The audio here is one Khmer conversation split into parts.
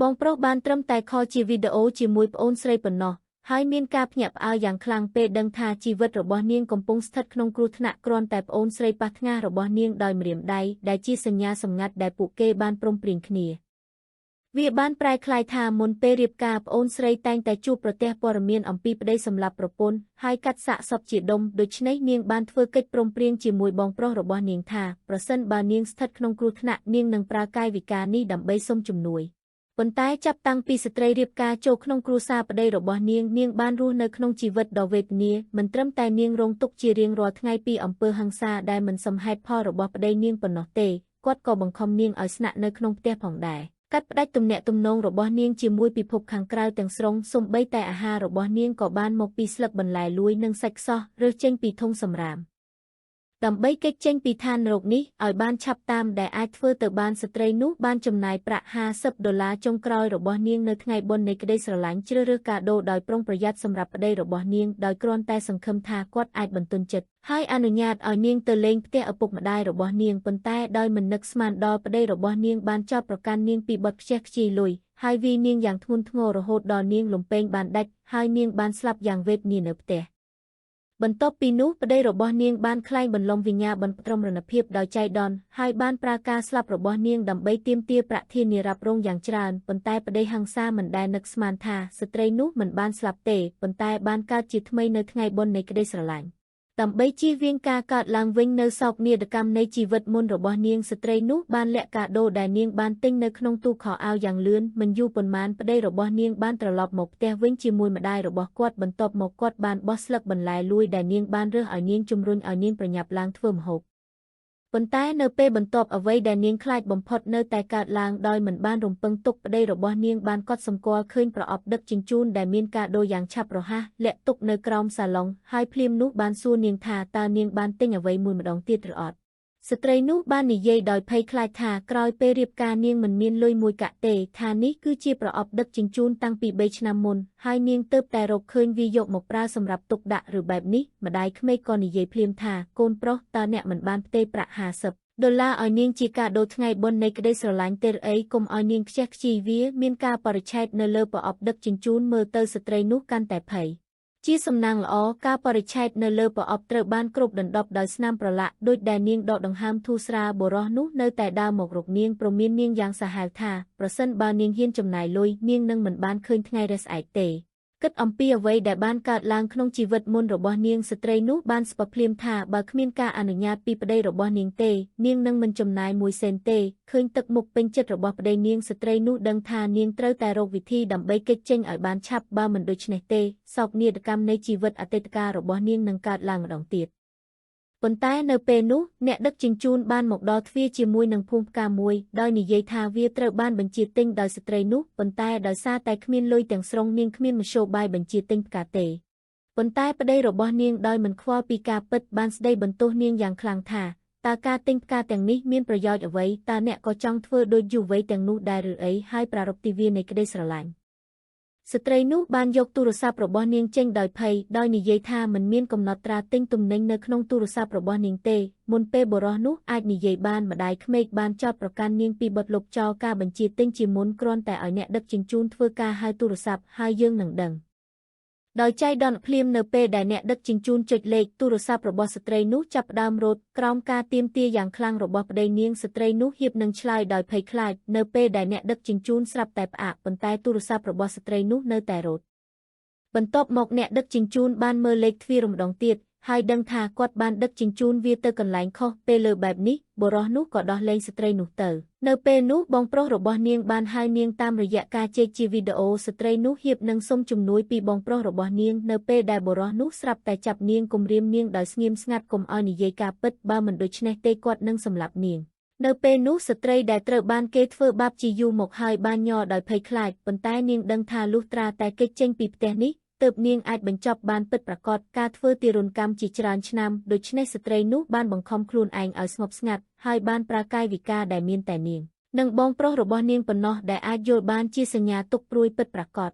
បងប្រុសបានត្រឹមតែខលជាវីដេអូជាមួយប្អូនស្រីប៉ុណ្ណោះហើយមានការភ្ញាក់ផ្អើលយ៉ាងខ្លាំងពេលដឹងថាជីវិតរបស់នាងកំពុងស្ថិតក្នុងគ្រោះថ្នាក់គ្រាន់តែប្អូនស្រីប៉ះថ្ងាសរបស់នាងដោយម្រាមដៃដែលជាសញ្ញាសម្ងាត់ដែលពួកគេបានព្រមព្រៀងគ្នាវាបានប្រែក្លាយថាមុនពេលរៀបការប្អូនស្រីតែងតែជួបប្រទះព័ត៌មានអំពីប្តីសម្លាប់ប្រពន្ធហើយកាត់សាកសពជាដុំដូច្នេះនាងបានធ្វើកិច្ចព្រមព្រៀងជាមួយបងប្រុសរបស់នាងថាប្រសិនបើនាងស្ថិតក្នុងគ្រោះថ្នាក់នាងនឹងប្រើកាយវិការនេះដើម្បីសុំជំនួយប៉ុន្តែចាប់តាំងពីស្ត្រីរៀបការចូលក្នុងគ្រួសារប្តីរបស់នាងបានរស់នៅក្នុងជីវិតដ៏វេទនាមិនត្រឹមតែនាងរងទុក្ខជារៀងរាល់ថ្ងៃពីអំពើហិង្សាដែលមិនសមហេតុផលរបស់ប្តីនាងប៉ុណ្ណោះទេគាត់ក៏បង្ខំនាងឲ្យស្នាក់នៅក្នុងផ្ទះផងដែរកាត់ផ្តាច់ទំនាក់ទំនងរបស់នាងជាមួយពិភពខាងក្រៅទាំងស្រុងសូម្បីតែអាហាររបស់នាងក៏បានមកពីស្លឹកបន្លែលួយនិងសាច់ខ្សោះរើសចេញពីធុងសម្រាមដើម្បីគេចចេញពីឋាននរកនេះឲ្យបានឆាប់តាមដែលអាចធ្វើទៅបានស្ត្រីនោះបានចំណាយប្រាក់$50ចុងក្រោយរបស់នាងនៅថ្ងៃបុណ្យនៃក្តីស្រឡាញ់ជ្រើសរើសកាដូដោយប្រុងប្រយ័ត្នសម្រាប់ប្តីរបស់នាងដោយគ្រាន់តែសង្ឃឹមថាគាត់អាចបន្ទន់ចិត្តហើយអនុញ្ញាតឲ្យនាងទៅលេងផ្ទះឪពុកម្ដាយរបស់នាងប៉ុន្តែដោយមិននឹកស្មានដល់ប្តីរបស់នាងបានចោទប្រកាន់នាងពីបទខ្ជះខ្ជាយលុយហើយវាយនាងយ៉ាងធ្ងន់ធ្ងររហូតដល់នាងលំពេងបានដាច់ហើយនាងបានស្លាប់យ៉ាងវេទនានៅផ្ទះបន្ទាប់ពីនោះប្តីរបស់នាងបានក្លែងបន្លំវិញ្ញាបនព្រមរណភាពដោយចៃដន្យហើយបានប្រើការស្លាប់របស់នាងដើម្បីទាមទារប្រាក់ធានារ៉ាប់រងយ៉ាងច្រើនប៉ុន្តែប្តីហិង្សាមិនដែលនឹកស្មានថាស្ត្រីនោះមិនបានស្លាប់ទេប៉ុន្តែបានកើតជាថ្មីនៅថ្ងៃបុណ្យនៃក្តីស្រឡាញ់ដើម្បីជៀសវាងការកើតឡើងវិញនៅសោកនាដកម្មនៃជីវិតមុនរបស់នាងស្ត្រីនោះបានលាក់កាដូដែលនាងបានទិញនៅក្នុងទូខោអាវយ៉ាងលឿនមិនយូរប៉ុន្មានប្តីរបស់នាងបានត្រឡប់មកផ្ទះវិញជាមួយម្ដាយរបស់គាត់បន្ទាប់មកគាត់បានបោះស្លឹកបន្លែលួយដែលនាងបានរើសឲ្យនាងជំរុញឲ្យនាងប្រញាប់ឡើងធ្វើម្ហូបប៉ុន្តែនៅពេលបន្ទាប់អ្វីដែលនាងខ្លាចបំផុតនៅតែកើតឡើងដោយមិនបានរំពឹងទុកប្តីរបស់នាងបានកត់សម្គាល់ឃើញប្រអប់ដឹកជញ្ជូនដែលមានកាដូយ៉ាងឆាប់រហ័សលាក់ទុកនៅក្រោមសាឡុងហើយភ្លាមនោះបានសួរនាងថាតើនាងបានទិញអ្វីមួយម្ដងទៀតឬអត់ស្ត្រីនោះបាននិយាយដោយភ័យខ្លាចថាក្រោយពេលរៀបការនាងមិនមានលុយមួយកាក់ទេថានេះគឺជាប្រអប់ដឹកជញ្ជូនតាំងពី3ឆ្នាំមុនហើយនាងទើបតែរកឃើញវាយកមកប្រើសម្រាប់ទុកដាក់ឬបែបនេះម្ដាយក្មេកក៏និយាយភ្លាមថាកូនប្រុសតើអ្នកមិនបានផ្ទេរប្រាក់$50ឲ្យនាងជាកាដូថ្ងៃបុណ្យនៃក្តីស្រឡាញ់ទេឬអីកុំឲ្យនាងខ្ជះខ្ជាយវាមានការបរិច្ឆេទនៅលើប្រអប់ដឹកជញ្ជូនមើលទៅស្ត្រីនោះកាន់តែភ័យជាសំណាងល្អការបរិច្ឆេទនៅលើប្រអប់ត្រូវបានគ្របដណ្ដប់ដោយស្នាមប្រឡាក់ដូចដែលនាងដកដង្ហើមធូរស្រាលបុរសនោះនៅតែដើរមករកនាងព្រមាននាងយ៉ាងសាហាវថាប្រសិនបើនាងហ៊ានចំណាយលុយនាងនឹងមិនបានឃើញថ្ងៃរះស្អែកទេគិតអំពីអ្វីដែលបានកើតឡើងក្នុងជីវិតមុនរបស់នាងស្ត្រីនោះបានស្បភ្លាមថាបើគ្មានការអនុញ្ញាតពីប្តីរបស់នាងទេនាងនឹងមិនចំណាយ$1ទេឃើញទឹកមុខពេញចិត្តរបស់ប្តីនាងស្ត្រីនោះដឹងថានាងត្រូវតែរកវិធីដើម្បីគេចចេញឲ្យបានឆាប់បើមិនដូច្នេះទេសោកនាដកម្មនៃជីវិតអតីតកាលរបស់នាងនឹងកើតឡើងម្ដងទៀតប៉ុន្តែនៅពេលនោះអ្នកដឹកជញ្ជូនបានមកដល់ទ្វារជាមួយនឹងភូមិផ្កាមួយដោយនិយាយថាវាត្រូវបានបញ្ជាទិញដោយស្ត្រីនោះប៉ុន្តែដោយសារតែគ្មានលុយទាំងស្រុងនាងគ្មានមធ្យោបាយបញ្ជាទិញផ្កាទេប៉ុន្តែប្តីរបស់នាងដោយមិនខ្វល់ពីការពិតបានស្ដីបន្ទោសនាងយ៉ាងខ្លាំងថាតើការទិញផ្កាទាំងនេះមានប្រយោជន៍អ្វីតើអ្នកក៏ចង់ធ្វើដូចយុវវ័យទាំងនោះដែរឬអីហើយប្រារព្ធទិវានៃក្តីស្រឡាញ់ស្ត្រីនោះបានយកទូរស័ព្ទរបស់នាងចេញដោយភ័យដោយនិយាយថាមិនមានកំណត់ត្រាទិញទំនិញនៅក្នុងទូរស័ព្ទរបស់នាងទេមុនពេលបុរសនោះអាចនិយាយបានម្ដាយក្មេកបានចោទប្រកាន់នាងពីបទលុបចោលការបញ្ជាទិញជាមុនគ្រាន់តែឲ្យអ្នកដឹកជញ្ជូនធ្វើការហៅទូរស័ព្ទហើយយើងនឹងដឹងដោយចៃដន្យភ្លាមនៅពេលដែលអ្នកដឹកជញ្ជូនចុចលេខទូរស័ព្ទរបស់ស្ត្រីនោះចាប់ផ្ដើមរត់ក្រោមការទាមទារយ៉ាងខ្លាំងរបស់ប្តីនាងស្ត្រីនោះហៀបនឹងឆ្លើយដោយភ័យខ្លាចនៅពេលដែលអ្នកដឹកជញ្ជូនស្រាប់តែផ្អាកប៉ុន្តែទូរស័ព្ទរបស់ស្ត្រីនោះនៅតែរត់បន្ទាប់មកអ្នកដឹកជញ្ជូនបានមើលលេខទ្វារម្ដងទៀតហើយដឹងថាគាត់បានដឹកជញ្ជូនវាទៅកន្លែងខុសពេលលើបែបនេះបុរសនោះក៏ដោះលែងស្ត្រីនោះទៅនៅពេលនោះបងប្រុសរបស់នាងបានហៅនាងតាមរយៈការជែកជាវីដេអូស្ត្រីនោះហៀបនឹងសុំជំនួយពីបងប្រុសរបស់នាងនៅពេលដែលបុរសនោះស្រាប់តែចាប់នាងគំរាមនាងដោយស្ងៀមស្ងាត់កុំឲ្យនិយាយការពិតបើមិនដូច្នេះទេគាត់នឹងសម្លាប់នាងនៅពេលនោះស្ត្រីដែលត្រូវបានគេធ្វើបាបជាយូរមកហើយបានញ័រដោយភ័យខ្លាចប៉ុន្តែនាងដឹងថាលុះត្រាតែគេចចេញពីផ្ទះនេះទើបនាងអាចបញ្ចប់បានពិតប្រាកដការធ្វើទារុណកម្មជាច្រើនឆ្នាំដូច្នេះស្ត្រីនោះបានបង្ខំខ្លួនឯងឲ្យស្ងប់ស្ងាត់ហើយបានប្រើកាយវិការដែលមានតែនាងនិងបងប្រុសរបស់នាងប៉ុណ្ណោះដែលអាចយល់បានជាសញ្ញាទុកព្រួយពិតប្រាកដ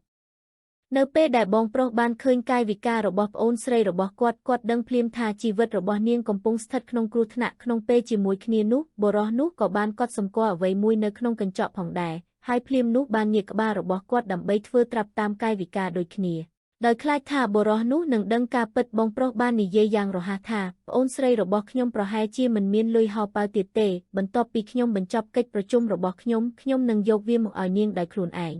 នៅពេលដែលបងប្រុសបានឃើញកាយវិការរបស់ប្អូនស្រីរបស់គាត់ដឹងភ្លាមថាជីវិតរបស់នាងកំពុងស្ថិតក្នុងគ្រោះថ្នាក់ក្នុងពេលជាមួយគ្នានោះបុរសនោះក៏បានកត់សម្គាល់អ្វីមួយនៅក្នុងកញ្ចក់ផងដែរ ហើយភ្លាមនោះបានញៀកក្បាលរបស់គាត់ដើម្បីធ្វើត្រាប់តាមកាយវិការដូចគ្នាដោយខ្លាចថាបុរសនោះនឹងដឹងការពិតបងប្រុសបាននិយាយយ៉ាងរហ័សថាប្អូនស្រីរបស់ខ្ញុំប្រហែលជាមិនមានលុយហោប៉ៅទៀតទេបន្ទាប់ពីខ្ញុំបញ្ចប់កិច្ចប្រជុំរបស់ខ្ញុំនឹងយកវាមកឲ្យនាងដោយខ្លួនឯង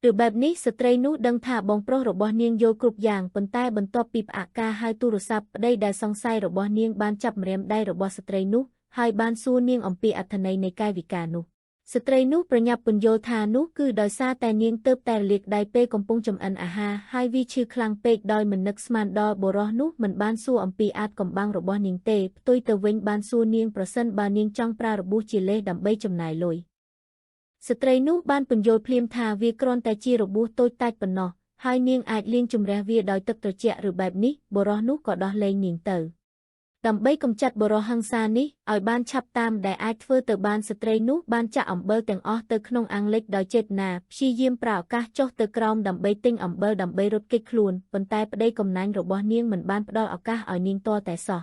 ឬបែបនេះស្ត្រីនោះដឹងថាបងប្រុសរបស់នាងយល់គ្រប់យ៉ាងប៉ុន្តែបន្ទាប់ពីផ្អាកការហៅទូរស័ព្ទប្តីដែលសង្ស័យរបស់នាងបានចាប់ម្រាមដៃរបស់ស្ត្រីនោះហើយបានសួរនាងអំពីអត្ថន័យនៃកាយវិការនោះស្ត្រីនោះប្រញាប់ពន្យល់ថានោះគឺដោយសារតែនាងទើបតែរលាកដៃពេលកំពុងចម្អិនអាហារហើយវាឈឺខ្លាំងពេកដោយមិននឹកស្មានដល់បុរសនោះមិនបានសួរអំពីអាថ៌កំបាំងរបស់នាងទេផ្ទុយទៅវិញបានសួរនាងប្រសិនបើនាងចង់ប្រើរបួសជាលេសដើម្បីចំណាយលុយស្ត្រីនោះបានពន្យល់ភ្លាមថាវាគ្រាន់តែជារបួសតូចតាចប៉ុណ្ណោះហើយនាងអាចលាងជម្រះវាដោយទឹកត្រជាក់ឬបែបនេះបុរសនោះក៏ដោះលែងនាងទៅដើម្បីកម្ចាត់បុរសហិង្សានេះឲ្យបានឆាប់តាមដែលអាចធ្វើទៅបានស្ត្រីនោះបានចាក់អំបិលទាំងអស់ទៅក្នុងអាំងលិចដោយចេតនាព្យាយាមប្រើឱកាសចុះទៅក្រោមដើម្បីទិញអំបិលដើម្បីរត់គេចខ្លួនប៉ុន្តែប្តីកំណាញ់របស់នាងមិនបានផ្ដល់ឱកាសឲ្យនាងទាល់តែសោះ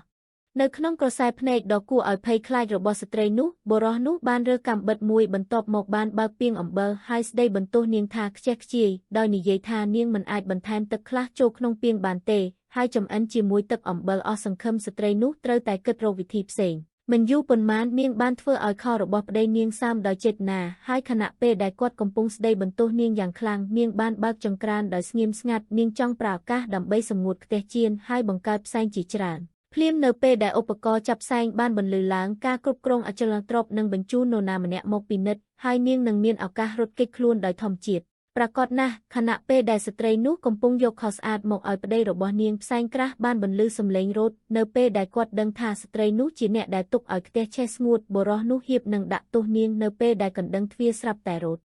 នៅក្នុងក្រសែភ្នែកដ៏គួរឲ្យភ័យខ្លាចរបស់ស្ត្រីនោះបុរសនោះបានរើសកាំបិតមួយបន្ទាប់មកបានបើកពាងអំបិលហើយស្ដីបន្ទោសនាងថាខ្ជះខ្ជាយដោយនិយាយថានាងមិនអាចបន្ថែមទឹកខ្លះចូលក្នុងពាងបានទេហើយចំអិនជាមួយទឹកអំបិលអស់សង្ឃឹមស្ត្រីនោះត្រូវតែគិតរកវិធីផ្សេងមិនយូរប៉ុន្មាននាងបានធ្វើឲ្យខរបស់ប្តីនាងសើមដោយចេតនាហើយខណៈពេលដែលគាត់កំពុងស្ដីបន្ទោសនាងយ៉ាងខ្លាំងនាងបានបើកចង្ក្រានដោយស្ងៀមស្ងាត់នាងចង់ប្រើឱកាសដើម្បីសម្ងួតខ្ទះចៀនហើយបង្កើតផ្សែងជាច្រើនភ្លាមនៅពេលដែលឧបករណ៍ចាប់ផ្សែងបានបន្លឺឡើងការគ្រប់គ្រងអចលនទ្រព្យនឹងបញ្ជូននរណាម្នាក់មកពិនិត្យហើយនាងនឹងមានឱកាសរត់គេចខ្លួនដោយធម្មជាតិប្រាកដណាស់ខណៈពេលដែលស្ត្រីនោះកំពុងយកខោស្អាតមកឲ្យប្តីរបស់នាងផ្សែងក្រាស់បានបន្លឺសំឡេងរត់នៅពេលដែលគាត់ដឹងថាស្ត្រីនោះជាអ្នកដែលទុកឲ្យខ្ទះឆេះស្ងួតបុរសនោះហៀបនឹងដាក់ទោសនាងនៅពេលដែលកណ្ដឹងទ្វារស្រាប់តែរត់